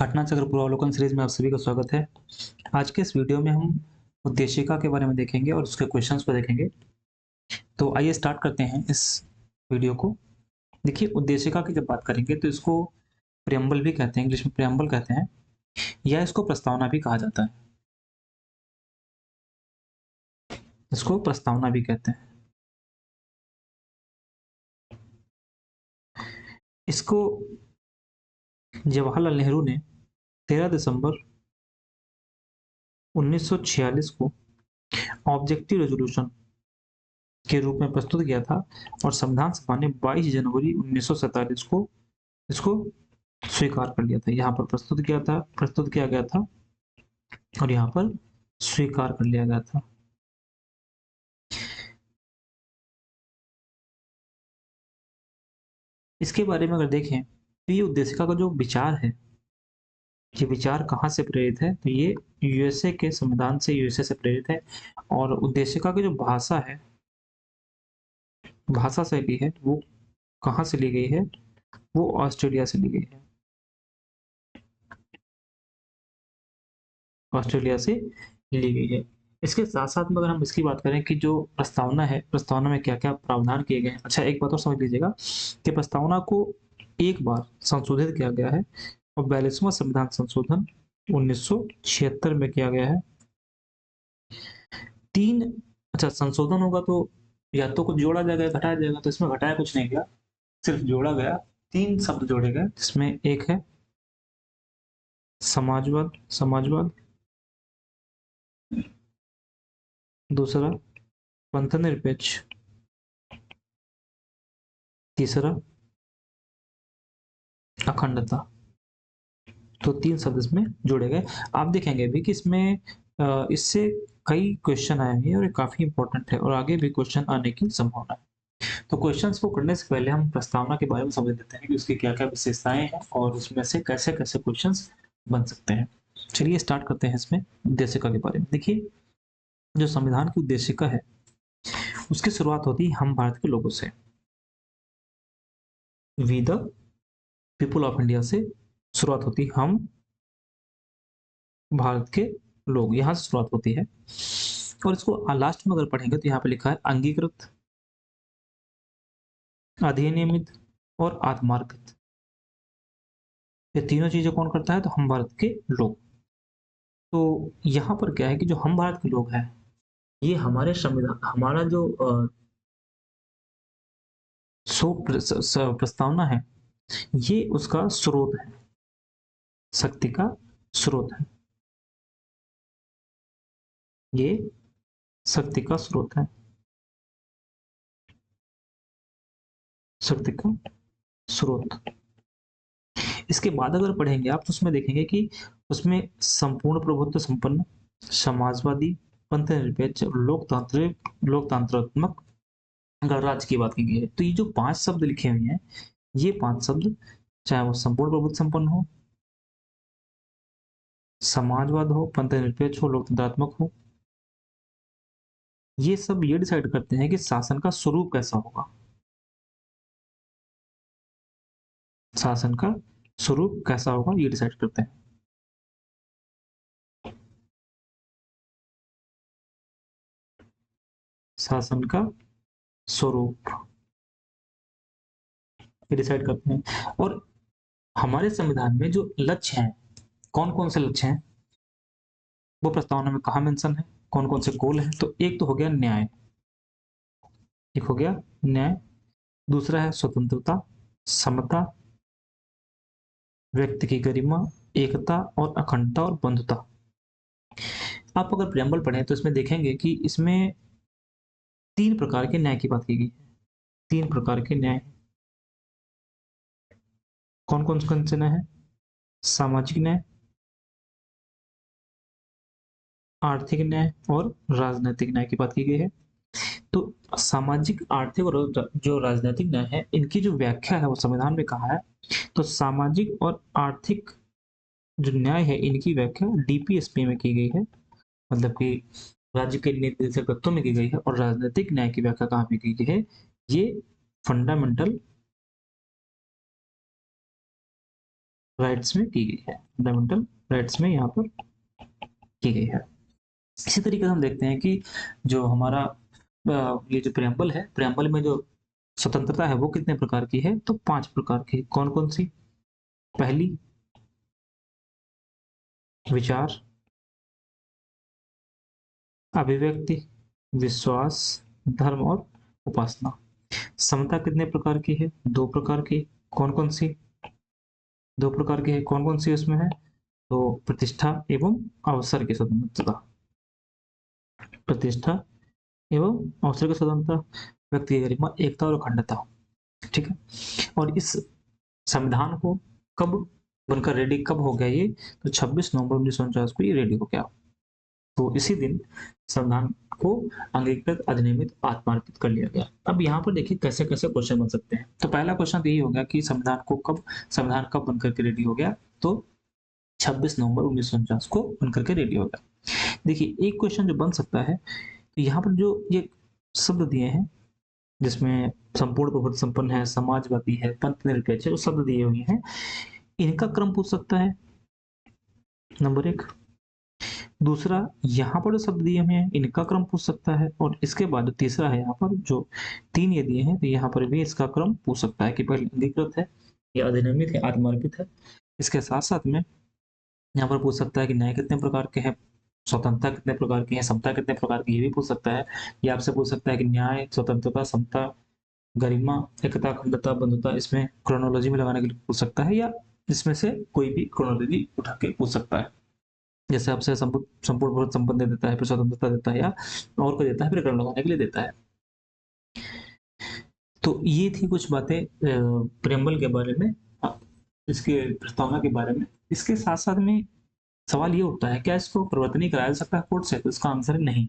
घटना चक्र पूर्वावलोकन सीरीज में आप सभी का स्वागत है। आज के इस वीडियो में हम उद्देशिका के बारे में देखेंगे और उसके क्वेश्चंस को देखेंगे। तो आइए स्टार्ट करते हैं इस वीडियो को। देखिए, उद्देशिका की जब बात करेंगे तो इसको प्रियम्बल भी कहते हैं, इंग्लिश में प्रियम्बल कहते हैं, या इसको प्रस्तावना भी कहा जाता है। इसको प्रस्तावना भी कहते हैं। इसको जवाहरलाल नेहरू ने 13 दिसंबर 1946 को ऑब्जेक्टिव रेजोल्यूशन के रूप में प्रस्तुत किया था और संविधान सभा ने 22 जनवरी 1947 को इसको स्वीकार कर लिया था। यहाँ पर प्रस्तुत किया गया था और यहाँ पर स्वीकार कर लिया गया था। इसके बारे में अगर देखें तो ये उद्देशिका का जो विचार है, ये विचार कहाँ से प्रेरित है, तो ये यूएसए के संविधान से, यूएसए से प्रेरित है। और उद्देशिका की जो भाषा है, भाषा शैली है, वो कहाँ से ली गई है, वो ऑस्ट्रेलिया से ली गई है। ऑस्ट्रेलिया से ली गई है। इसके साथ साथ में अगर हम इसकी बात करें कि जो प्रस्तावना है, प्रस्तावना में क्या क्या प्रावधान किए गए हैं। अच्छा, एक बात और समझ लीजिएगा कि प्रस्तावना को एक बार संशोधित किया गया है और 42वां संविधान संशोधन 1976 में किया गया है। तीन अच्छा, संशोधन होगा तो या तो कुछ जोड़ा जाएगा, घटाया जाएगा, तो इसमें घटाया कुछ नहीं गया, सिर्फ जोड़ा गया। 3 शब्द जोड़े गए, जिसमें एक है समाजवाद, समाजवाद, दूसरा पंथनिरपेक्ष, तीसरा अखंडता। तो 3 शब्द इसमें जोड़े गए। आप देखेंगे भी कि इसमें इससे कई क्वेश्चन आए हैं और ये काफी इंपॉर्टेंट है और आगे भी क्वेश्चन आने की संभावना है। तो क्वेश्चंस को करने से पहले हम प्रस्तावना के बारे में समझ लेते हैं कि उसकी क्या-क्या विशेषताएं हैं और उसमें से कैसे-कैसे क्वेश्चंस बन सकते हैं। चलिए स्टार्ट करते हैं इसमें उद्देशिका के बारे में। देखिए, जो संविधान की उद्देशिका है, उसकी शुरुआत होती है हम भारत के लोगों से, we the people of India से शुरुआत होती है। हम भारत के लोग, यहाँ से शुरुआत होती है। और इसको लास्ट में अगर पढ़ेंगे तो यहाँ पे लिखा है अंगीकृत, अधिनियमित और आत्मार्पित। ये तीनों चीजें कौन करता है, तो हम भारत के लोग। तो यहाँ पर क्या है कि जो हम भारत के लोग हैं, ये हमारे संविधान, हमारा जो प्रस्तावना है, ये उसका स्रोत है, शक्ति का स्रोत है। ये शक्ति का स्रोत है, शक्ति का स्रोत। इसके बाद अगर पढ़ेंगे आप तो उसमें देखेंगे कि उसमें संपूर्ण प्रभुत्व संपन्न, समाजवादी, पंथनिरपेक्ष, लोकतांत्रात्मक गणराज्य की बात की गई है। तो ये जो 5 शब्द लिखे हुए हैं, ये 5 शब्द, चाहे वो संपूर्ण प्रभुत्व संपन्न हो, समाजवाद हो, पंथनिरपेक्ष हो, लोकतंत्रात्मक हो, ये सब ये डिसाइड करते हैं कि शासन का स्वरूप कैसा होगा। शासन का स्वरूप कैसा होगा, ये डिसाइड करते हैं। शासन का स्वरूप ये डिसाइड करते हैं। और हमारे संविधान में जो लक्ष्य हैं, कौन-कौन से लक्ष्य हैं, वो प्रस्तावना में कहाँ मेंशन है, कौन-कौन से गोल हैं। तो एक तो हो गया न्याय, एक हो गया न्याय, दूसरा है स्वतंत्रता, समता, व्यक्ति की गरिमा, एकता और अखंडता और बंधुता। आप अगर प्रेम्बल पढ़ें तो इसमें देखेंगे कि इसमें 3 प्रकार के न्याय की बात की गई है। 3 प्रकार के न्याय। कौन-कौन से न्याय हैं? सामाजिक न्याय, आर्थिक न्याय और राजनैतिक न्याय की बात की गई है। तो सामाजिक, आर्थिक और जो राजनैतिक न्याय है, इनकी जो व्याख्या है वो संविधान में कहा है। तो सामाजिक और आर्थिक जो न्याय है, इनकी व्याख्या डीपीएसपी में की गई है, मतलब कि राज्य के निर्देशक तत्वों में की गई है। और राजनीतिक न्याय की व्याख्या कहाँ पे की गई है, ये फंडामेंटल राइट्स में की गई है, फंडामेंटल राइट्स में यहाँ पर की गई है। इसी तरीके से हम देखते हैं कि जो हमारा ये जो प्रेम्बल है, प्रेम्बल में जो स्वतंत्रता है वो कितने प्रकार की है, तो 5 प्रकार की। कौन कौन सी? पहली, विचार, अभिव्यक्ति, विश्वास, धर्म और उपासना। समता कितने प्रकार की है? 2 प्रकार की। कौन कौन सी? 2 प्रकार की है। कौन कौन सी उसमें है? तो प्रतिष्ठा एवं अवसर की स्वतंत्रता, प्रतिष्ठा एवं अवसर की स्वतंत्रता, व्यक्ति की गरिमा, एकता और अखंडता। ठीक है। और इस संविधान को कब बनकर रेडी कब हो गया ये? तो 26 नवंबर 1949 को ये रेडी हो गया। तो इसी दिन संविधान को अंगीकृत, अधिनियमित, आत्मार्पित कर लिया गया। अब यहाँ पर देखिए कैसे कैसे क्वेश्चन बन सकते हैं। तो पहला क्वेश्चन तो यही होगा कि संविधान कब बनकर के रेडी हो गया? तो 26 नवंबर 1949 को बनकर के रेडी हो गया। देखिए एक क्वेश्चन जो बन सकता है, तो यहाँ पर जो ये शब्द दिए हैं जिसमें संपूर्ण बहुमत संपन्न है, समाजवादी है, पंथ निरपेक्ष है, जो शब्द दिए हुए हैं इनका क्रम पूछ सकता है, नंबर 1। दूसरा, यहाँ पर जो शब्द दिए हुए हैं इनका क्रम पूछ सकता है। और इसके बाद जो तीसरा है, यहाँ पर जो 3 ये दिए हैं, तो यहाँ पर भी इसका क्रम पूछ सकता है कि पहले अंगीकृत है या अधिनियमित है, आत्मार्पित है। इसके साथ साथ में यहाँ पर पूछ सकता है कि न्याय कितने प्रकार के हैं, स्वतंत्रता कितने प्रकार की है, समता कितने प्रकार की, ये भी पूछ सकता है। या आपसे पूछ सकता है कि न्याय, स्वतंत्रता, समता, गरिमा, एकता, अखंडता, बंधुता, इसमें क्रोनोलॉजी में लगाने के लिए पूछ सकता है, या इसमें से कोई भी क्रोनोलॉजी उठा के पूछ सकता है। जैसे आपसे संपूर्ण बहुत संपन्न दे देता है, फिर स्वतंत्रता देता है, या और कोई देता है, फिर क्रम लगाने के लिए देता है। तो ये थी कुछ बातें प्रेम्बल के बारे में, इसके प्रस्तावना के बारे में। इसके साथ साथ में सवाल ये उठता है, क्या इसको परिवर्तनीय कराया जा सकता है कोर्ट से? तो इसका आंसर है नहीं,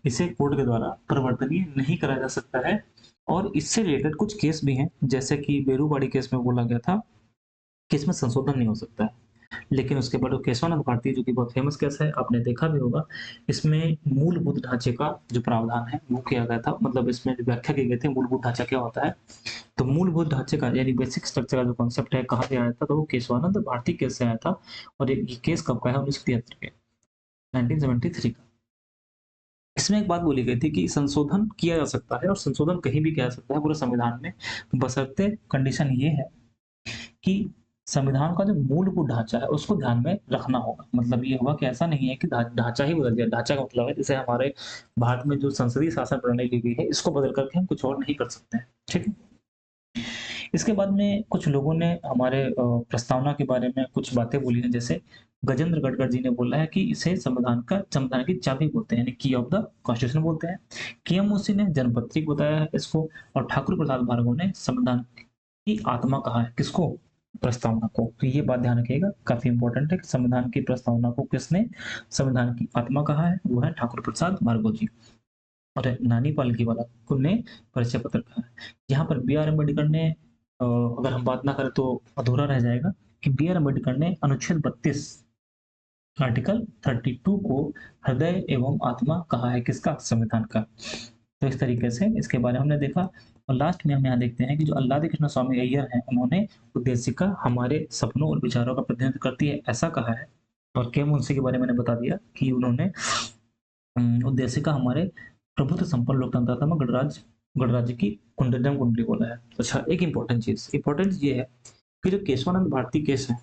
इसे कोर्ट के द्वारा परिवर्तनीय नहीं कराया जा सकता है। और इससे रिलेटेड कुछ केस भी हैं, जैसे कि बेरूबाड़ी केस में बोला गया था कि इसमें संशोधन नहीं हो सकता है। लेकिन उसके बाद केशवानंद भारती, जो कि बहुत फेमस केस है, आपने देखा भी होगा, इसमें मूलभूत ढांचे का जो प्रावधान है वो किया गया था। मतलब इसमें जो व्याख्या की गई थी मूलभूत ढांचा क्या होता है, तो मूलभूत ढांचे का यानी बेसिक स्ट्रक्चर का जो कॉन्सेप्ट है कहाँ से आया था, तो वो केशवानंद भारती केस से आया था। और ये केस कब का है? 1973 के, 1973 का। इसमें एक बात बोली गई थी कि संशोधन किया जा सकता है, और संशोधन कहीं भी किया जा सकता है पूरे संविधान में, बशर्ते कंडीशन ये है कि संविधान का जो मूलभूत ढांचा है उसको ध्यान में रखना होगा। मतलब ये होगा कि ऐसा नहीं है कि ढांचा ही बदल दिया। ढांचा का मतलब है जैसे हमारे भारत में जो संसदीय शासन प्रणाली ली गई है, इसको बदल करके हम कुछ और नहीं कर सकते हैं। ठीक है। इसके बाद में कुछ लोगों ने हमारे प्रस्तावना के बारे में कुछ बातें बोली हैं। जैसे गजेंद्र गडकर जी ने बोला है कि इसे संविधान की चाबी बोलते हैं, यानी की ऑफ द कॉन्स्टिट्यूशन बोलते हैं। केएम मुंशी ने जनपत्रिक बताया है इसको। और ठाकुर प्रसाद भार्गव ने संविधान की आत्मा कहा है। किसको? प्रस्तावना को। तो ये बात ध्यान रखिएगा, काफी इंपॉर्टेंट है कि संविधान की प्रस्तावना को किसने संविधान की आत्मा कहा है? वो है ठाकुर प्रसाद भार्गव जी। और नानी पालकी वाला को ने परिचय पत्र कहा है। यहाँ पर बी आर अम्बेडकर ने अगर हम बात ना करें तो अधूरा रह जाएगा कि बी आर अम्बेडकर ने अनुच्छेद 32 आर्टिकल 32 को हृदय एवं आत्मा कहा है। किसका? संविधान का। तो इस तरीके से इसके बारे में हमने देखा। और लास्ट में हम यहाँ देखते हैं कि जो अल्लादी कृष्ण स्वामी अय्यर हैं, उन्होंने उद्देशिका हमारे सपनों और विचारों का प्रतिनिधित्व करती है, ऐसा कहा है। और के मुंशी के बारे में मैंने बता दिया कि उन्होंने उद्देशिका हमारे प्रभुत्व संपन्न लोकतंत्र गणराज्य की कुंडलम कुंडली बोला है। अच्छा, एक इंपॉर्टेंट ये है कि जो केशवानंद भारती केस है,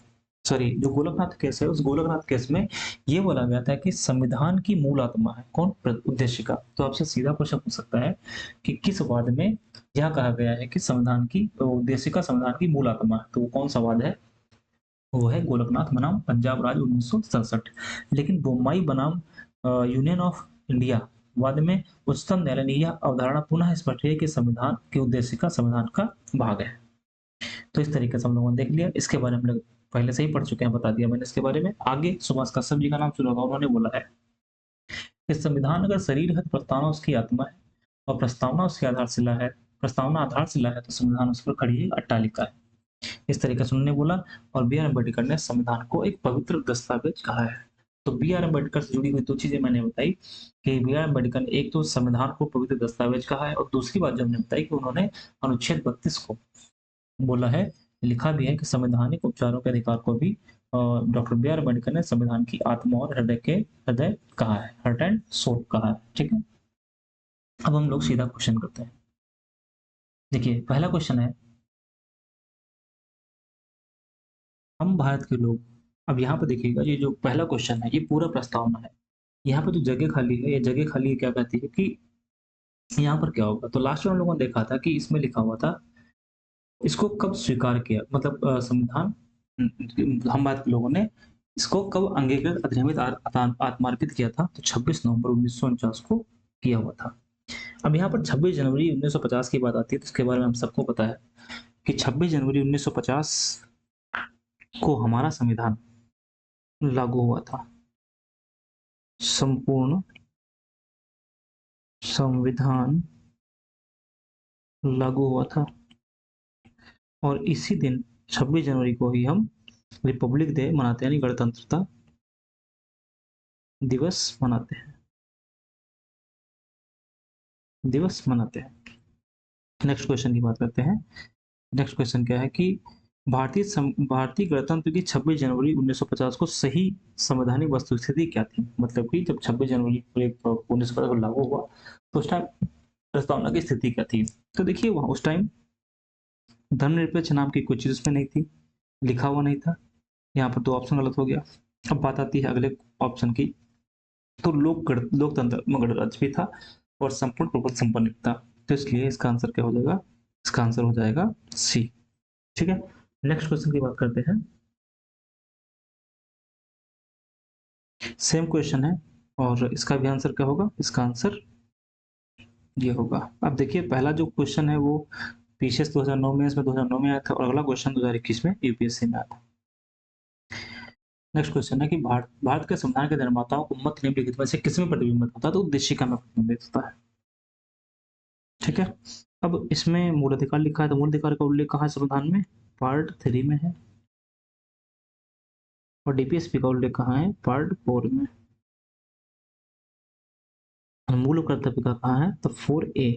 सॉरी जो गोलकनाथ केस है, उस गोलकनाथ केस में ये बोला गया था कि संविधान की मूल आत्मा है कौन? उद्देशिका। तो आपसे सीधा क्वेश्चन पूछ सकता है कि किस वाद में यह कहा गया है कि संविधान की उद्देशिका संविधान की मूल आत्मा है? तो वो कौन सा वाद है? वो है गोलकनाथ बनाम पंजाब राज्य 1967। लेकिन बोम्बई बनाम यूनियन ऑफ इंडिया वाद में उच्चतम न्यायालय ने यह अवधारणा पुनः स्पष्ट है कि संविधान की उद्देशिका संविधान का भाग है। तो इस तरीके से हम लोगों ने देख लिया। इसके बारे में हम लोग पहले से ही पढ़ चुके हैं, बता दिया मैंने इसके बारे में। आगे सुभाष कश्यप जी का नाम सुना होगा, उन्होंने बोला है कि संविधान अगर शरीर है तो प्रस्तावना उसकी आत्मा है, और प्रस्तावना उसकी आधारशिला है। प्रस्तावना आधारशिला है तो संविधान उस पर खड़ी है, अट्टालिका है। इस तरीके से उन्होंने बोला। और बी आर अम्बेडकर ने संविधान को एक पवित्र दस्तावेज कहा है। तो बी आर अम्बेडकर से जुड़ी हुई 2 चीजें मैंने बताई कि बी आर अम्बेडकर ने एक तो संविधान को पवित्र दस्तावेज कहा है, और दूसरी बात जो हमने बताई कि उन्होंने अनुच्छेद 32 को बोला है लिखा भी है कि संवैधानिक उपचारों के अधिकार को भी डॉक्टर बी आर अम्बेडकर ने संविधान की आत्मा और हृदय कहा है, हार्ट एंड सोल कहा है। ठीक है, अब हम लोग सीधा क्वेश्चन करते हैं। देखिए पहला क्वेश्चन है, हम भारत के लोग, अब यहाँ पर देखिएगा ये जो पहला क्वेश्चन है ये पूरा प्रस्तावना है। यहाँ पर जो जगह खाली है, ये जगह खाली क्या कहती है कि यहाँ पर क्या होगा। तो लास्ट में हम लोगों ने देखा था कि इसमें लिखा हुआ था इसको कब स्वीकार किया, मतलब संविधान, हम भारत के लोगों ने इसको कब अंगीकृत अधिनियमित आत्मार्पित किया था, तो 26 नवंबर 1949 को किया हुआ था। अब यहाँ पर 26 जनवरी 1950 की बात आती है, तो इसके बारे में हम सबको पता है कि 26 जनवरी 1950 को हमारा संविधान लागू हुआ था। संपूर्ण संविधान लागू हुआ था और इसी दिन 26 जनवरी को ही हम रिपब्लिक डे मनाते हैं, यानी गणतंत्रता दिवस मनाते हैं। नेक्स्ट क्वेश्चन की बात करते हैं। नेक्स्ट क्वेश्चन क्या है कि भारतीय गणतंत्र की 26 जनवरी 1950 को सही संवैधानिक वस्तुस्थिति क्या थी, मतलब कि जब 26 जनवरी 1950 को लागू हुआ तो उस टाइम प्रस्तावना की स्थिति क्या थी। तो देखिए वहां उस टाइम धर्मनिरपेक्ष नाम की कोई चीज उसमें नहीं थी, लिखा हुआ नहीं था। यहाँ पर दो ऑप्शन गलत हो गया। अब बात आती है अगले ऑप्शन की, तो लोकतंत्र में गणराज्य भी था और संपूर्ण प्रभुत्व संपन्न था। तो इसलिए इसका आंसर क्या हो जाएगा, इसका आंसर हो जाएगा सी। ठीक है, नेक्स्ट क्वेश्चन की बात करते हैं। सेम क्वेश्चन है और इसका भी आंसर क्या होगा, इसका आंसर ये होगा। अब देखिए पहला जो क्वेश्चन है वो पीसीएस 2009 में, इसमें 2009 में आया था और अगला क्वेश्चन 2021 में यूपीएससी में आया था। नेक्स्ट क्वेश्चन है कि भारत के संविधान के निर्माताओं को मत निम्नलिखित में से किसमें प्रतिबिंबित होता है, तो उद्देशिका में प्रतिबिंबित होता है। ठीक है, अब इसमें मूल अधिकार लिखा है, तो मूल अधिकार का उल्लेख कहाँ है संविधान में, पार्ट 3 में है। और डीपीएसपी का उल्लेख कहाँ है, पार्ट 4 में। और मूल कर्तव्य का कहाँ है, तो 4A,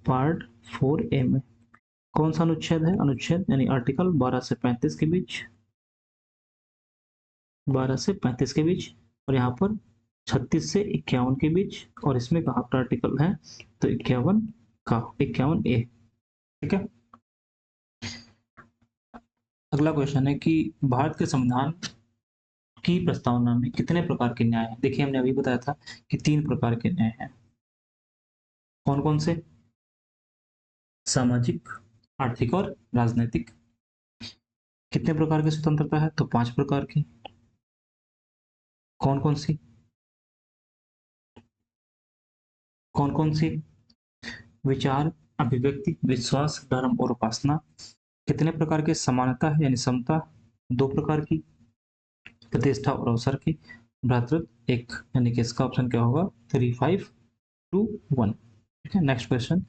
पार्ट 4A में। कौन सा अनुच्छेद है, अनुच्छेद यानी आर्टिकल 12 से 35 के बीच, 12 से 35 के बीच, और यहाँ पर 36 से 51 के बीच, और इसमें कहाँ पर आर्टिकल है, तो 51 का, 51A। ठीक है, अगला क्वेश्चन है कि भारत के संविधान की प्रस्तावना में कितने प्रकार के न्याय हैं। देखिए हमने अभी बताया था कि 3 प्रकार के न्याय हैं। कौन कौन से, सामाजिक, आर्थिक और राजनीतिक। कितने प्रकार की स्वतंत्रता है, तो 5 प्रकार की। कौन कौन सी, कौन कौन सी, विचार, अभिव्यक्ति, विश्वास, धर्म और उपासना। कितने प्रकार की समानता है, यानी समता, 2 प्रकार की। प्रतिष्ठा और अवसर की, भ्रातृत्व, एक, यानी कि इसका ऑप्शन क्या होगा, 3, 5, 2, 1। ठीक है, नेक्स्ट क्वेश्चन,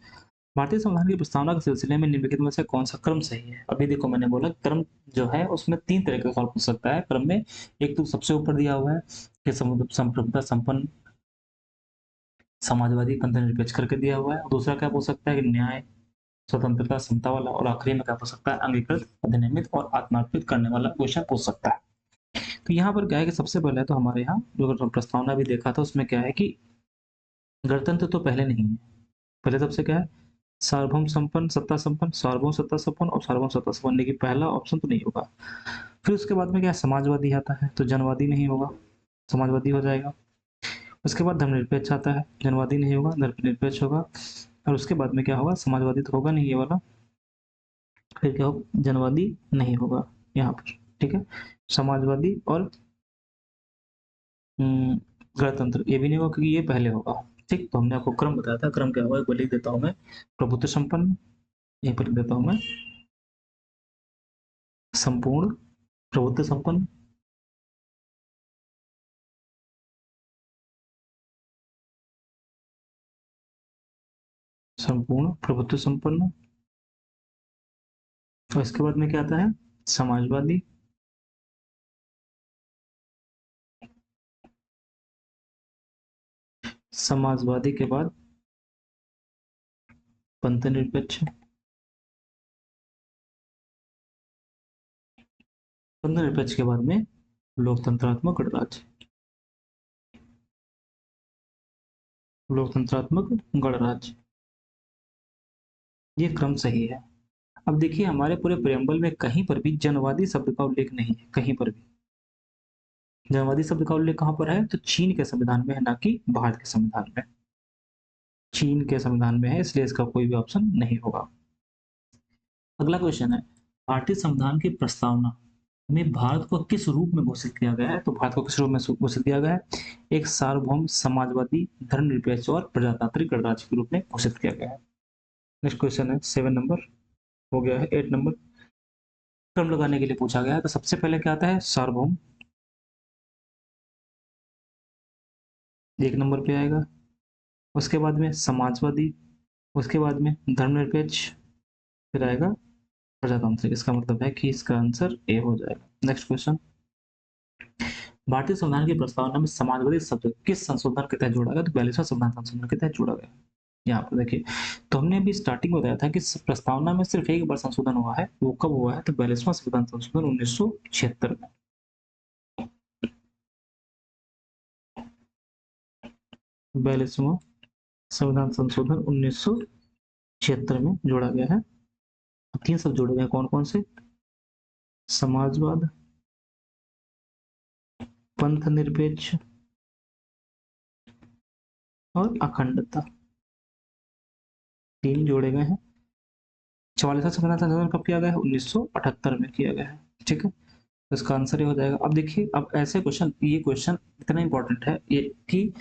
भारतीय संविधान की प्रस्तावना के सिलसिले में निम्नलिखित में से कौन सा क्रम सही है। अभी देखो मैंने बोला क्रम जो है उसमें 3 तरह का सवाल पूछ सकता है क्रम में। एक तो सबसे ऊपर दिया हुआ है कि संप्रभुता संपन्न समाजवादी पंथ निरपेक्ष करके दिया हुआ है। दूसरा क्या पूछ सकता है कि न्याय, स्वतंत्रता, समता वाला। और आखिरी में क्या पूछ सकता है, अंगीकृत, अधिनियमित और आत्मार्पित करने वाला क्वेश्चन पूछ सकता है। तो यहाँ पर क्या है कि सबसे पहले तो हमारे यहाँ जो प्रस्तावना भी देखा था उसमें क्या है कि गणतंत्र तो पहले नहीं है। पहले सबसे क्या है, सार्वभौम संपन्न, सत्ता संपन्न, सार्वभौम सत्ता संपन्न और सार्वभौम सत्ता संपन्न, लेकिन पहला ऑप्शन तो नहीं होगा। फिर उसके बाद में क्या है, समाजवादी आता है, तो जनवादी नहीं होगा, समाजवादी हो जाएगा। उसके बाद धर्मनिरपेक्ष आता है, जनवादी नहीं होगा, धर्मनिरपेक्ष होगा। और उसके बाद में क्या होगा, समाजवादी तो होगा नहीं ये वाला, फिर क्या होगा, जनवादी नहीं होगा यहाँ पर। ठीक है, समाजवादी और गणतंत्र ये भी नहीं होगा क्योंकि ये पहले होगा। ठीक, तो हमने आपको क्रम बताया था, क्रम क्या होगा, एक बार लिख देता हूँ मैं, प्रभुत्व संपन्न, यहीं पर लिख देता हूँ मैं, संपूर्ण प्रभुत्व संपन्न, संपूर्ण प्रभुत्व संपन्न। और इसके बाद में क्या आता है, समाजवादी, समाजवादी के बाद पंथ निरपेक्ष, धर्मनिरपेक्ष के बाद में लोकतंत्रात्मक गणराज्य, लोकतंत्रात्मक गणराज्य, ये क्रम सही है। अब देखिए हमारे पूरे प्रेम्बल में कहीं पर भी जनवादी शब्द का उल्लेख नहीं है, कहीं पर भी। जनवादी शब्द का उल्लेख कहां पर है? तो चीन के संविधान में है, ना कि भारत के संविधान में। चीन के संविधान में है, इसलिए इसका कोई भी ऑप्शन नहीं होगा। अगला क्वेश्चन है, भारतीय संविधान की प्रस्तावना में भारत को किस रूप में घोषित किया गया है? तो भारत को किस रूप में घोषित किया गया है? एक सार्वभौम, समाजवादी, धर्मनिरपेक्ष और प्रजातांत्रिक गणराज्य के रूप में घोषित किया गया है। नेक्स्ट क्वेश्चन है 7 नंबर, हो गया है 8 नंबर। टर्म लगाने के लिए पूछा गया है, तो सबसे पहले क्या आता है? सार्वभौम, 1 नंबर पे आएगा। उसके बाद में समाजवादी, उसके बाद में धर्मनिरपेक्ष, फिर आएगा प्रजातांत्रिक। इसका मतलब है कि इसका आंसर ए हो जाएगा। नेक्स्ट क्वेश्चन, भारतीय संविधान की प्रस्तावना में समाजवादी शब्द किस संशोधन के तहत जोड़ा गया? तो 42वां संविधान संशोधन के तहत जोड़ा गया। यहाँ पर देखिए, तो हमने अभी स्टार्टिंग में बताया था कि प्रस्तावना में सिर्फ एक बार संशोधन हुआ है, वो कब हुआ है? तो 42वां संविधान संशोधन 1976 में। 42वां संविधान संशोधन 1976 में जोड़ा गया है। 3 शब्द जोड़े गए, कौन कौन से? समाजवाद, पंथ निरपेक्ष और अखंडता, 3 जोड़े गए हैं। 44वां संविधान संशोधन कब किया गया है? 1978 में किया गया है। ठीक है, तो इसका आंसर ये हो जाएगा। अब देखिए, अब ऐसे क्वेश्चन, ये क्वेश्चन इतना इंपॉर्टेंट है ये कि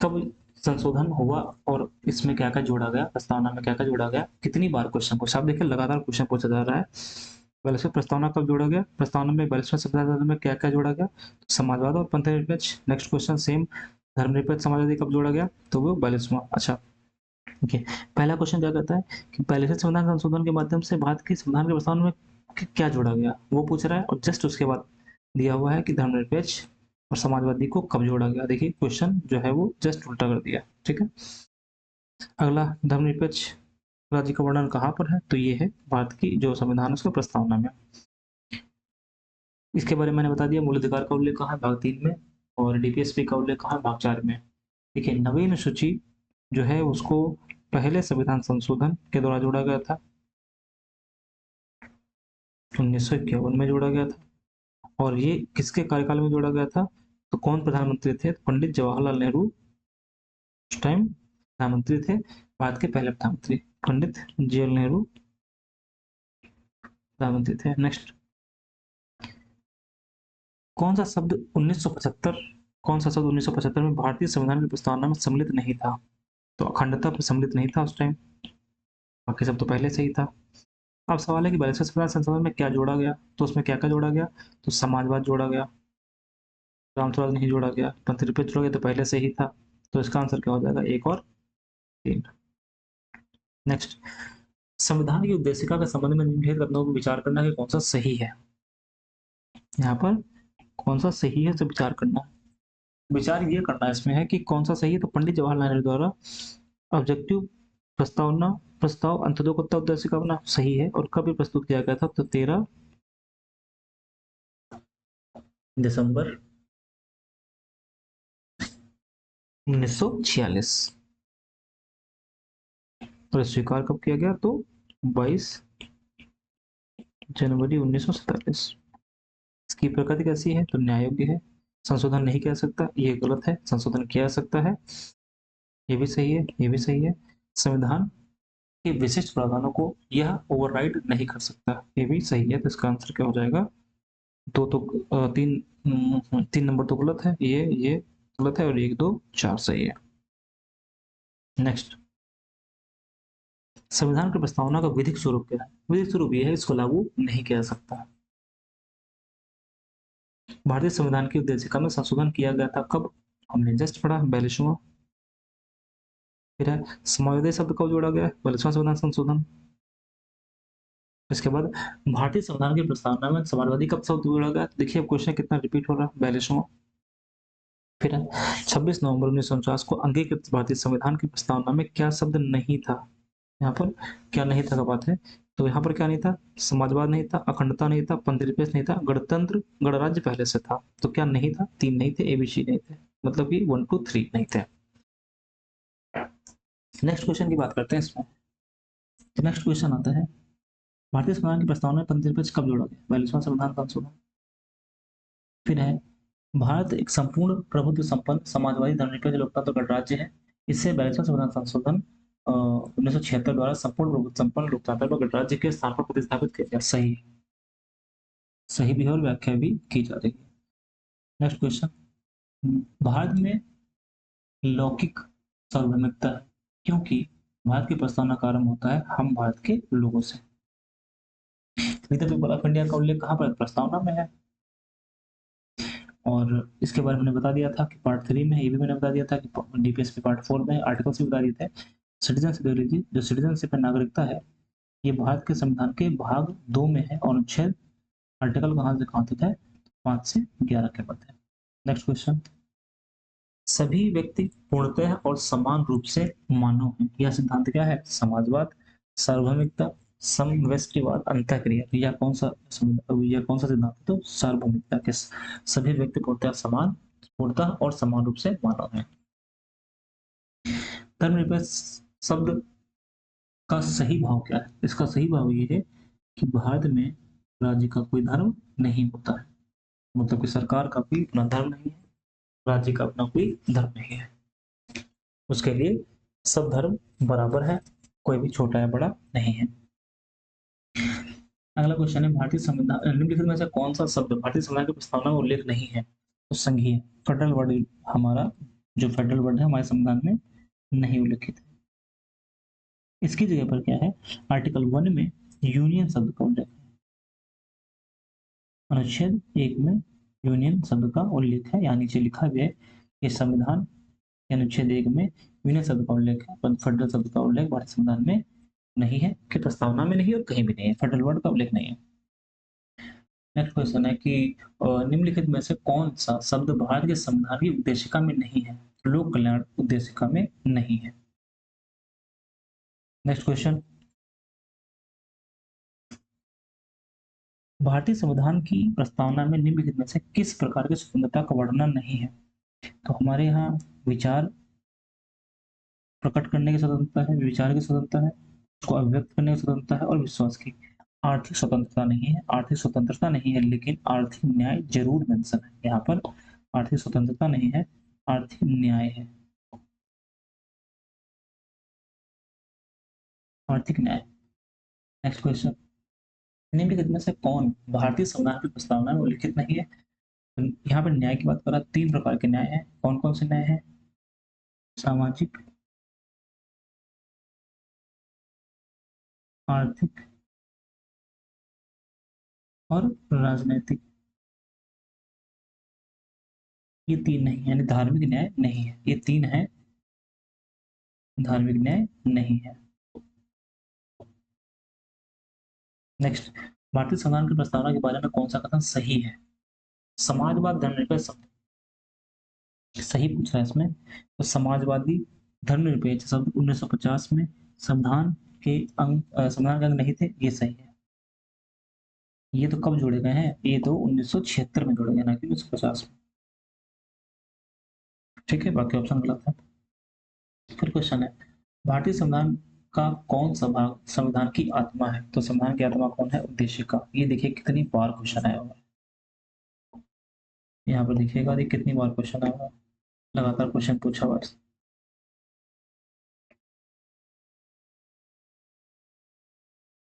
कब संशोधन हुआ और इसमें क्या क्या जोड़ा गया, प्रस्तावना में क्या क्या जोड़ा गया, कितनी बार क्वेश्चन पूछा। आप देखिए लगातार क्वेश्चन पूछा जा रहा है। 42वां प्रस्तावना कब जोड़ा गया? प्रस्तावना में 42वां संविधान में क्या क्या जोड़ा गया? तो समाजवाद और पंथ निरपेक्ष। नेक्स्ट क्वेश्चन सेम, धर्मनिरपेक्ष समाजवादी कब जोड़ा गया? तो वो 42वां। अच्छा, ओके, पहला क्वेश्चन क्या कहता है कि 42वें संविधान संशोधन के माध्यम से भारत के संविधान के प्रस्तावना में क्या जोड़ा गया, वो पूछ रहा है। और जस्ट उसके बाद दिया हुआ है कि धर्मनिरपेक्ष और समाजवादी को कब जोड़ा गया। देखिए क्वेश्चन जो है वो जस्ट उल्टा कर दिया। ठीक है, अगला, धर्मनिरपेक्ष राज्य का वर्णन कहाँ पर है? तो ये है भारत की जो संविधान है उसका प्रस्तावना में। इसके बारे में मैंने बता दिया। मूल अधिकार का उल्लेख कहाँ है? भाग 3 में। और डीपीएसपी का उल्लेख कहाँ है? भाग 4 में। देखिए नवीन सूची जो है उसको पहले संविधान संशोधन के द्वारा जोड़ा गया था, 1951 में जोड़ा गया था। और ये किसके कार्यकाल में जोड़ा गया था? तो कौन प्रधानमंत्री थे? पंडित जवाहरलाल नेहरू उस टाइम प्रधानमंत्री थे, भारत के पहले प्रधानमंत्री पंडित जवाहरलाल नेहरू प्रधानमंत्री थे। नेक्स्ट, कौन सा शब्द 1975, कौन सा शब्द 1975 में भारतीय संविधान की प्रस्तावना में सम्मिलित नहीं था? तो अखंडता पर सम्मिलित नहीं था उस टाइम, बाकी सब तो पहले से ही था। अब सवाल है कि 42वें संविधान संशोधन में क्या जोड़ा गया? तो उसमें क्या क्या जोड़ा गया? तो समाजवाद जोड़ा गया, रामस्वराज नहीं जोड़ा गया, पंथनिरपेक्ष जोड़ा गया तो पहले से ही था। तो इसका आंसर क्या हो जाएगा? 1 और 3। नेक्स्ट, संविधान की उद्देशिका के संबंध में निम्नलिखित कथनों पर विचार करना कि कौन सा सही है। यहाँ पर कौन सा सही है, से विचार करना। विचार ये करना इसमें है कि कौन सा सही है। तो पंडित जवाहरलाल नेहरू द्वारा ऑब्जेक्टिव प्रस्तावना, प्रस्ताव अंत्योदय उद्देशिका बना सही है। और कब प्रस्तुत किया गया था? तो 13 दिसंबर 1946। और स्वीकार कब किया गया? तो 22 जनवरी 1947। इसकी प्रकृति कैसी है? तो न्याय योग्य है, संशोधन नहीं किया सकता, ये गलत है, संशोधन किया जा सकता है, ये भी सही है, ये भी सही है। संविधान के विशिष्ट प्रावधानों को यह ओवरराइड नहीं कर सकता, ये भी सही है। तो इसका आंसर क्या हो जाएगा? 2 तो 3 नंबर तो गलत है, ये गलत है, और 1 2 4 सही है। नेक्स्ट, संविधान की प्रस्तावना का विधिक स्वरूप क्या है? विधिक स्वरूप यह है, इसको लागू नहीं किया जा सकता। भारतीय संविधान की उद्देशिका में संशोधन किया गया था कब? हमने जस्ट पढ़ा, 42वां। फिर है समावेदी शब्द कब जोड़ा गया? 42वां संविधान संशोधन। इसके बाद भारतीय संविधान की प्रस्तावना में समाजवादी कब शब्द जोड़ा गया? देखिए अब क्वेश्चन कितना रिपीट हो रहा है, 42वां। फिर है 26 नवंबर 1949 को अंगीकृत भारतीय संविधान की प्रस्तावना में क्या शब्द नहीं था? यहाँ पर क्या नहीं था का बात है तो यहाँ पर क्या नहीं था, समाजवाद नहीं था, अखंडता नहीं था, पंथनिरपेक्ष नहीं था, गणतंत्र गणराज्य पहले से था। तो क्या नहीं था, 3 नहीं थे, एबीसी नहीं थे, मतलब कि 1 2 3 नहीं थे। नेक्स्ट क्वेश्चन की बात करते हैं इसमें। तो नेक्स्ट क्वेश्चन आता है, भारतीय संविधान की प्रस्तावना में पंथनिरपेक्ष कब जोड़ा गया? 42वां संविधान संशोधन। फिर है, भारत एक संपूर्ण प्रभुत्व संपन्न समाजवादी धर्मनिरपेक्ष लोकतंत्र गणराज्य है। इससे 42वां संविधान संशोधन 1976 द्वारा संपूर्ण प्रभुत्व संपन्न लोकतंत्र गणराज्य के स्थान पर प्रतिस्थापित किया गया। सही, सही भी है और व्याख्या भी की जा रही है। नेक्स्ट क्वेश्चन, भारत में लौकिक सार्वभौमिकता है क्योंकि भारत की प्रस्तावना का आरंभ होता है हम भारत के लोगों से। द पीपल ऑफ इंडिया का उल्लेख कहाँ पर? प्रस्तावना में है। और इसके बारे में मैंने बता दिया था कि पार्ट 3 में है, ये भी मैंने बता दिया था कि डीपीएसपी पार्ट 4 में आर्टिकल्स भी बता दिए थे। सिटीजनशिप, जो सिटीजनशिप है नागरिकता है, ये भारत के संविधान के भाग 2 में है और अनुच्छेद आर्टिकल कहाँ से कहाँ तक है? 5 से 11 के मध्य है। नेक्स्ट क्वेश्चन, सभी व्यक्ति पूर्णतः और समान रूप से मानव हैं, यह सिद्धांत क्या है? समाजवाद, सार्वभौमिकता, समव्यष्टिवाद, अंतःक्रिया। यह कौन सा सिद्धांत है? तो सार्वभौमिकता के सभी व्यक्ति पूर्णतः और समान रूप से मानव हैं। धर्मनिरपेक्ष शब्द का सही भाव क्या है? इसका सही भाव ये है कि भारत में राज्य का कोई धर्म नहीं होता है, मतलब कि सरकार का कोई अपना धर्म नहीं है, राज्य का अपना कोई धर्म नहीं है। उसके लिए सब धर्म बराबर है, कोई भी छोटा या बड़ा नहीं है। अगला क्वेश्चन है, भारतीय संविधान निम्नलिखित में से कौन सा शब्द भारतीय संविधान की प्रस्तावना में उल्लेख नहीं है? तो संघीय, फेडरल वर्ड, हमारा जो फेडरल वर्ड है हमारे संविधान में नहीं उल्लेखित है। इसकी जगह पर क्या है? आर्टिकल 1 में यूनियन शब्द का उल्लेख है। अनुच्छेद 1 में यूनियन शब्द का उल्लेख है, यहाँ नीचे लिखा गया है कि संविधान के अनुच्छेद 1 में यूनियन शब्द का उल्लेख है, पर फेडरल शब्द का उल्लेख भारतीय संविधान में नहीं है, कि प्रस्तावना में नहीं और कहीं भी नहीं है, फेडरल वर्ड का उल्लेख नहीं है। नेक्स्ट क्वेश्चन है कि निम्नलिखित में से कौन सा शब्द भारत के संविधान की उद्देशिका में नहीं है? लोक कल्याण उद्देशिका में नहीं है। नेक्स्ट क्वेश्चन, भारतीय संविधान की प्रस्तावना में निम्नलिखित में से किस प्रकार की स्वतंत्रता का वर्णन नहीं है? तो हमारे यहाँ विचार प्रकट करने की स्वतंत्रता है, विचार की स्वतंत्रता है, उसको अभिव्यक्त करने की स्वतंत्रता है और विश्वास की। आर्थिक स्वतंत्रता नहीं है, आर्थिक स्वतंत्रता नहीं है, लेकिन आर्थिक न्याय जरूर मेंशन है यहाँ पर। आर्थिक स्वतंत्रता नहीं है, आर्थिक न्याय है, आर्थिक न्याय। नेक्स्ट क्वेश्चन, निम्नलिखित में से कौन भारतीय संविधान की प्रस्तावना में उल्लिखित नहीं है? यहाँ पर न्याय की बात कर रहा, 3 प्रकार के न्याय है। कौन कौन से न्याय है? सामाजिक, आर्थिक और राजनैतिक। ये 3 नहीं है, यानी धार्मिक न्याय नहीं है, ये 3 है, धार्मिक न्याय नहीं है। नेक्स्ट, भारतीय संविधान की प्रस्तावना के बारे में कौन सा कथन सही है? समाजवाद धर्मनिरपेक्ष शब्द सही पूछ रहा है इसमें, तो समाजवादी धर्मनिरपेक्ष शब्द 1950 में संविधान के संविधान के अंग नहीं थे, ये सही है। ये तो कब जोड़े गए हैं? ये तो 1976 में जोड़े गए, ना कि 1950 में। ठीक है, बाकी ऑप्शन गलत है। फिर क्वेश्चन है, भारतीय संविधान का कौन सा भाग संविधान की आत्मा है? तो संविधान की आत्मा कौन है? उद्देशिका। ये देखिए कितनी बार क्वेश्चन आया हुआ है, यहाँ पर देखिएगा ये कितनी बार क्वेश्चन आया हुआ है, लगातार क्वेश्चन पूछा हुआ है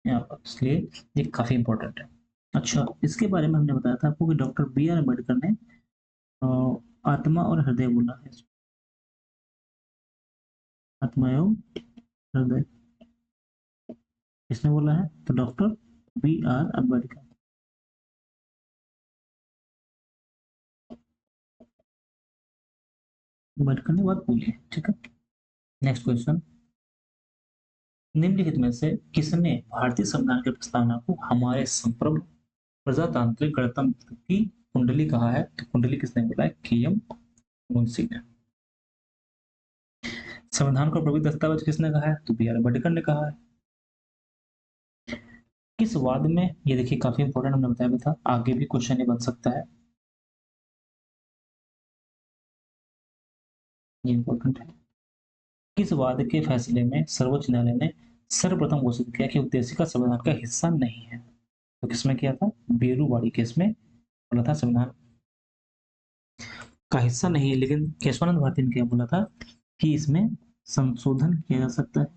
यहाँ पर, इसलिए ये काफी इंपॉर्टेंट है। अच्छा, इसके बारे में हमने बताया था आपको कि डॉक्टर बी आर अम्बेडकर ने आत्मा और हृदय बोला है। आत्मा एवं हृदय किसने बोला है? तो doctor B R Ambedkar. Ambedkar ने बात बोली है, ठीक है। नेक्स्ट क्वेश्चन, निम्नलिखित में से किसने भारतीय संविधान की प्रस्तावना को हमारे संप्रभु प्रजातांत्रिक गणतंत्र की कुंडली कहा है? तो कुंडली किसने बोला है? के एम मुंशी ने। संविधान को प्रबलित दस्तावेज किसने कहा है? तो बी आर अम्बेडकर ने कहा है। किस वाद में, ये देखिए काफी इंपॉर्टेंट हमने बताया भी था, आगे भी क्वेश्चन ये बन सकता है, ये इंपॉर्टेंट है। किस वाद के फैसले में सर्वोच्च न्यायालय ने सर्वप्रथम घोषित किया कि उद्देशिका संविधान का हिस्सा नहीं है? तो किसमें किया था? बेरूवाड़ी केस में बोला था संविधान का हिस्सा नहीं है, लेकिन केशवानंद भारती ने क्या बोला था कि इसमें संशोधन किया जा सकता है।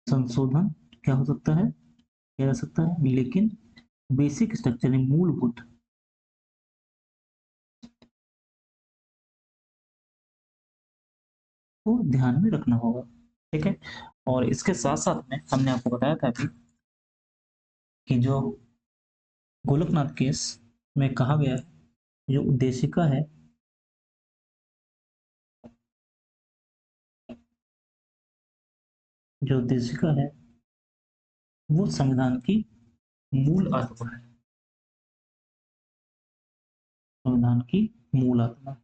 संशोधन क्या हो सकता है? किया जा सकता है, लेकिन बेसिक स्ट्रक्चर है, मूलभूत को ध्यान में रखना होगा। ठीक है। और इसके साथ साथ में हमने आपको बताया था अभी कि जो गोलकनाथ केस में कहा गया है, जो उद्देशिका है, जो उद्देशिका है वो संविधान की मूल आत्मा है। संविधान की मूल आत्मा।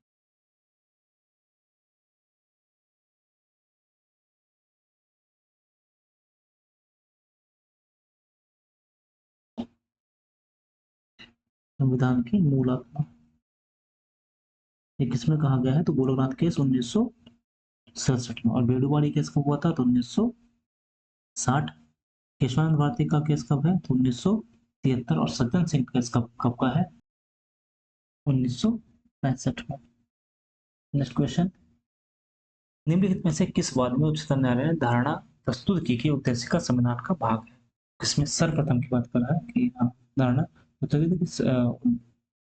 संविधान की मूल आत्मा, ये किसमें कहा गया है? तो गोलकनाथ केस 1967 में, और बेडूवाड़ी केस कब हुआ था? तो 1960। केशवानंद भारती का केस कब है? तो 1973। और सज्जन सिंह केस कब कब का है? 1965 में। नेक्स्ट क्वेश्चन, निम्नलिखित में से किस वाद में उच्चतम न्यायालय ने धारणा प्रस्तुत की कि उद्देशिका संविधान का भाग है? किसमें सर्वप्रथम की बात कर रहा है कि हाँ, धारणा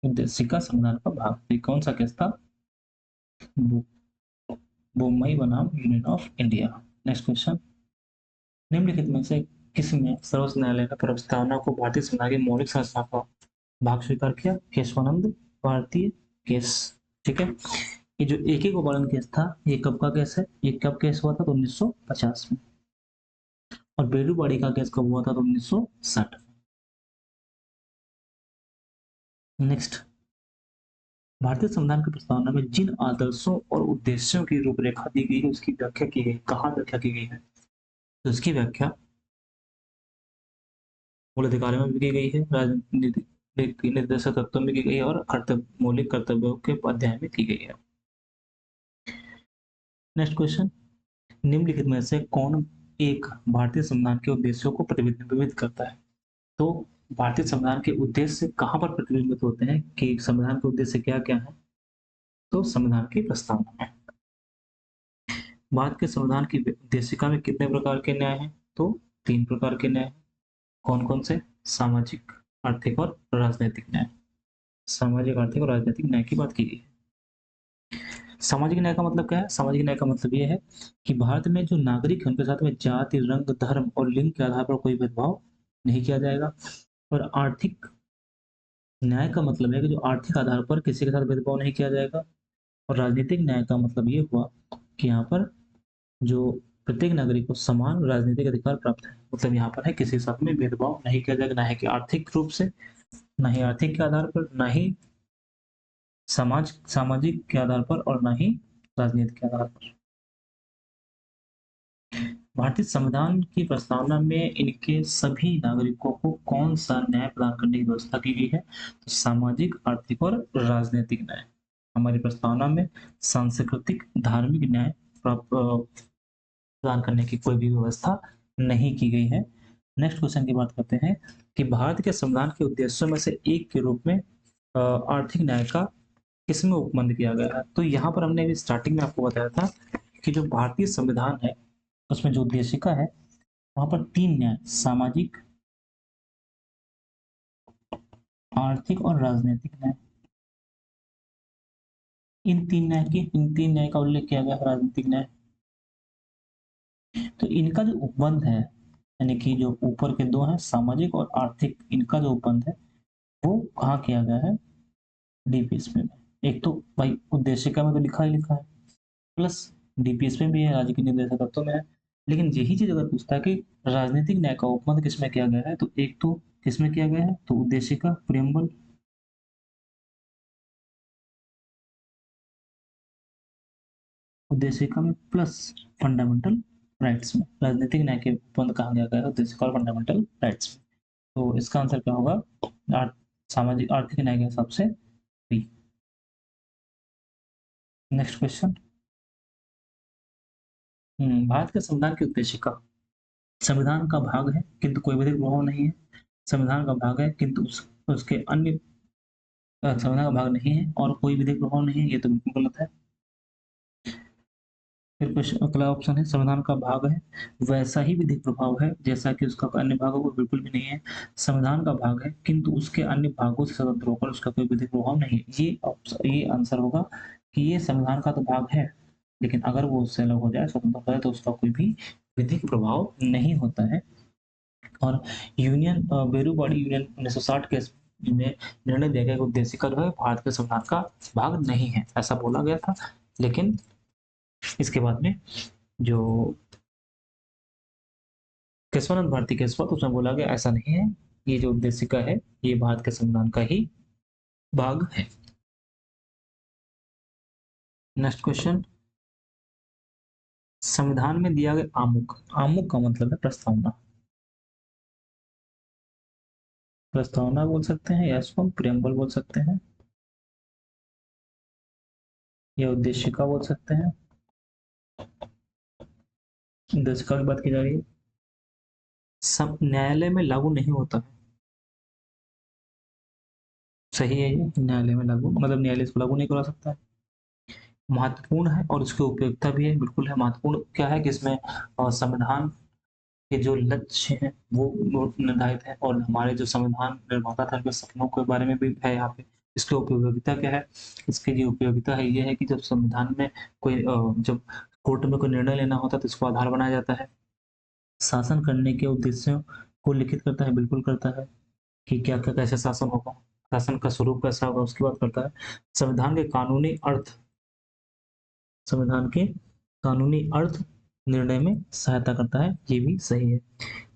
उद्देशिका संविधान का भाग, ये कौन सा केस था? बोम्मई बनाम union of India. Next question, निम्नलिखित में से किसमें सर्वोच्च न्यायालय ने प्रस्तावना को भारतीय संविधान की मौलिक संरचना का भाग स्वीकार किया? केशवानंद भारतीय केस। ठीक है। ये जो एक गोपालन केस था, ये कब का केस है? ये कब केस हुआ था? तो 1950 में। और बेलूवाड़ी का केस कब हुआ था? तो 1960। नेक्स्ट, भारतीय संविधान की प्रस्तावना में जिन आदर्शों और उद्देश्यों की रूपरेखा दी गई है उसकी व्याख्या की गई, कहाँ व्याख्या की गई है? तो इसकी व्याख्या मूल अधिकारों में भी की गई है, राजनीतिक निर्देशक तत्वों में की गई है, और कर्तव्य मौलिक कर्तव्यों के अध्याय में की गई है। नेक्स्ट क्वेश्चन, निम्नलिखित में से कौन एक भारतीय संविधान के उद्देश्यों को प्रतिबिंबित करता है? तो भारतीय संविधान के उद्देश्य कहाँ पर प्रतिबिंबित होते हैं कि संविधान के उद्देश्य क्या क्या है? तो संविधान की प्रस्तावना में। भारत के संविधान की उद्देशिका में कितने प्रकार के न्याय हैं? तो 3 प्रकार के न्याय। कौन कौन से? सामाजिक, आर्थिक और राजनीतिक न्याय। सामाजिक, आर्थिक और राजनीतिक न्याय की बात की गई है। सामाजिक न्याय का मतलब क्या है? सामाजिक न्याय का मतलब ये है कि भारत में जो नागरिक है उनके साथ में जाति, रंग, धर्म और लिंग के आधार पर कोई भेदभाव नहीं किया जाएगा। और आर्थिक न्याय का मतलब है कि जो आर्थिक आधार पर किसी के साथ भेदभाव नहीं किया जाएगा। और राजनीतिक न्याय का मतलब ये हुआ कि यहाँ पर जो प्रत्येक नागरिक को समान राजनीतिक अधिकार प्राप्त है। मतलब यहाँ पर है किसी के साथ में भेदभाव नहीं किया जाएगा, ना है कि आर्थिक रूप से, ना ही आर्थिक के आधार पर, ना ही सामाजिक के आधार पर, और ना ही राजनीति के आधार पर। भारतीय संविधान की प्रस्तावना में इनके सभी नागरिकों को कौन सा न्याय प्रदान करने की व्यवस्था की गई है? तो सामाजिक, आर्थिक और राजनीतिक न्याय। हमारी प्रस्तावना में सांस्कृतिक, धार्मिक न्याय प्रदान करने की कोई भी व्यवस्था नहीं की गई है। नेक्स्ट क्वेश्चन की बात करते हैं कि भारत के संविधान के उद्देश्यों में से एक के रूप में आर्थिक न्याय का किसमें उपबंध किया गया है? तो यहाँ पर हमने अभी स्टार्टिंग में आपको बताया था कि जो भारतीय संविधान है उसमें जो उद्देशिका है वहां पर 3 न्याय, सामाजिक, आर्थिक और राजनीतिक न्याय, इन तीन न्याय का उल्लेख किया गया है। राजनीतिक न्याय, तो इनका जो उपबंध है, यानी कि जो ऊपर के दो हैं सामाजिक और आर्थिक, इनका जो उपबंध है वो कहाँ किया गया है? डीपीएस में। एक तो भाई उद्देशिका में तो लिखा ही लिखा है, प्लस डीपीएस में भी है, राज्य के निर्देशक तत्वों में है। लेकिन यही चीज अगर पूछता है कि राजनीतिक न्याय का उपबंध किसमें किया गया है, तो एक तो किसमें किया गया है? तो उद्देशिका, प्रियम्बल, उद्देशिका में प्लस फंडामेंटल राइट्स में, राजनीतिक न्याय के उपबंध कहा गया है उद्देश्य और फंडामेंटल राइट्स में। तो इसका आंसर क्या होगा? सामाजिक आर्थिक न्याय के हिसाब से बी। नेक्स्ट क्वेश्चन, भारत के संविधान के उद्देश्य का, संविधान का भाग है किंतु कोई विधिक प्रभाव नहीं है, संविधान का भाग है किंतु उसके अन्य संविधान का भाग नहीं है और कोई विधिक प्रभाव नहीं है, ये तो बिल्कुल गलत है। फिर क्वेश्चन अगला ऑप्शन है संविधान का भाग है वैसा ही विधिक प्रभाव है जैसा कि उसका अन्य भागों को, बिल्कुल भी नहीं है। संविधान का भाग है किंतु उसके अन्य भागों से स्वतंत्र होकर उसका कोई विधिक प्रभाव नहीं है। ये आंसर होगा कि ये संविधान का तो भाग है, लेकिन अगर वो उससे अलग हो जाए, स्वतंत्र हो जाए, तो उसका कोई भी विधिक प्रभाव नहीं होता है। और यूनियन बेरूबाड़ी यूनियन 1960 के में निर्णय दिया गया कि उद्देश्य का जो है भारत के संविधान का भाग नहीं है, ऐसा बोला गया था। लेकिन इसके बाद में जो केशवानंद भारती केस हुआ तो उसमें बोला गया ऐसा नहीं है, ये जो उद्देश्य का है ये भारत के संविधान का ही भाग है। नेक्स्ट क्वेश्चन, संविधान में दिया गया आमुख, आमुख का मतलब है प्रस्तावना, प्रस्तावना बोल सकते हैं या इसको हम प्रियम्बल बोल सकते हैं या उद्देशिका बोल सकते हैं। उद्देशिका की बात की जा रही है, सब न्यायालय में लागू नहीं होता है, सही है ये, न्यायालय में लागू मतलब न्यायालय इसको लागू नहीं करा सकता है। महत्वपूर्ण है और उसकी उपयोगिता भी है, बिल्कुल है। महत्वपूर्ण क्या है कि इसमें संविधान के जो लक्ष्य हैं वो निर्धारित है और हमारे जो संविधान निर्माता था उनके सपनों के बारे में भी है यहाँ पे। इसकी उपयोगिता क्या है? इसकी जो उपयोगिता है ये है कि जब संविधान में कोई जब कोर्ट में कोई निर्णय लेना होता है तो इसको आधार बनाया जाता है। शासन करने के उद्देश्यों को लिखित करता है, बिल्कुल करता है कि क्या क्या कैसे शासन होगा, शासन का स्वरूप कैसा होगा उसकी बात करता है। संविधान के कानूनी अर्थ, संविधान के कानूनी अर्थ निर्णय में सहायता करता है, ये भी सही है।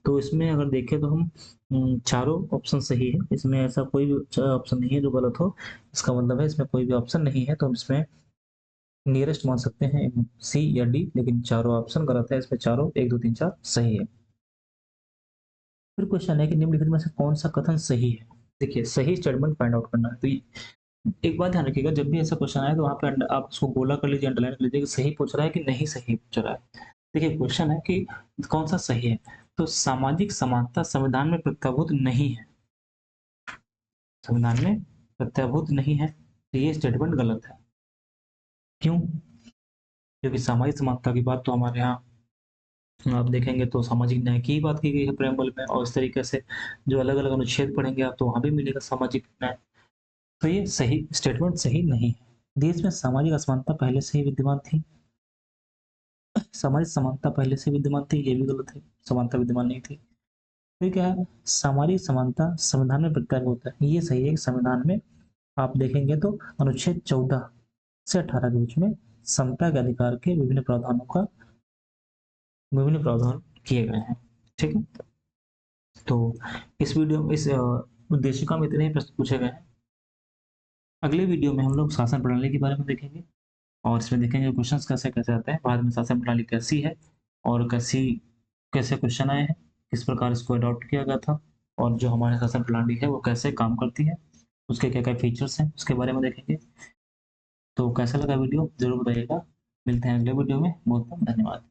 तो इसमें अगर देखें तो हम चारों ऑप्शन सही है, इसमें ऐसा कोई भी ऑप्शन नहीं है जो गलत हो। इसका मतलब है इसमें कोई भी ऑप्शन नहीं है, तो हम इसमें नियरेस्ट मान सकते हैं सी या डी, लेकिन चारों ऑप्शन गलत है, इसमें चारों 1 2 3 4 सही है। फिर क्वेश्चन है कि निम्नलिखित में से कौन सा कथन सही है? देखिए सही स्टेटमेंट फाइंड आउट करना है, तो एक बात ध्यान रखिएगा, जब भी ऐसा क्वेश्चन आए तो वहां पे आप उसको गोला कर लीजिए, अंडरलाइन कर लीजिए कि सही पूछ रहा है कि नहीं सही पूछ रहा है। देखिए क्वेश्चन है कि कौन सा सही है, तो सामाजिक समानता संविधान में प्रत्याभूत नहीं है, संविधान में प्रत्याभूत नहीं है, तो ये स्टेटमेंट गलत है। क्यों? क्योंकि सामाजिक समानता की बात तो हमारे यहाँ आप देखेंगे तो सामाजिक न्याय की ही बात की गई है प्रेम्बल में, और इस तरीके से जो अलग अलग अनुच्छेद पढ़ेंगे आप तो वहां भी मिलेगा सामाजिक न्याय। तो ये सही स्टेटमेंट सही नहीं है। देश में सामाजिक असमानता पहले से ही विद्यमान थी, सामाजिक समानता पहले से विद्यमान थी, ये भी गलत है, समानता विद्यमान नहीं थी। फिर क्या है, सामाजिक समानता संविधान में प्रत्याभूत होता है, ये सही है कि संविधान में आप देखेंगे तो अनुच्छेद 14 से 18 के बीच में समता के अधिकार के विभिन्न प्रावधान किए गए हैं। ठीक है, तो इस वीडियो में इस उद्देशिका में इतने ही प्रश्न पूछे गए हैं। अगले वीडियो में हम लोग शासन प्रणाली के बारे में देखेंगे और इसमें देखेंगे क्वेश्चंस कैसे कैसे आते हैं, भारत में शासन प्रणाली कैसी है और कैसे क्वेश्चन आए हैं, किस प्रकार इसको अडॉप्ट किया गया था और जो हमारे शासन प्रणाली है वो कैसे काम करती है, उसके क्या क्या फीचर्स हैं उसके बारे में देखेंगे। तो कैसा लगा वीडियो जरूर बताइएगा। मिलते हैं अगले वीडियो में, बहुत बहुत धन्यवाद।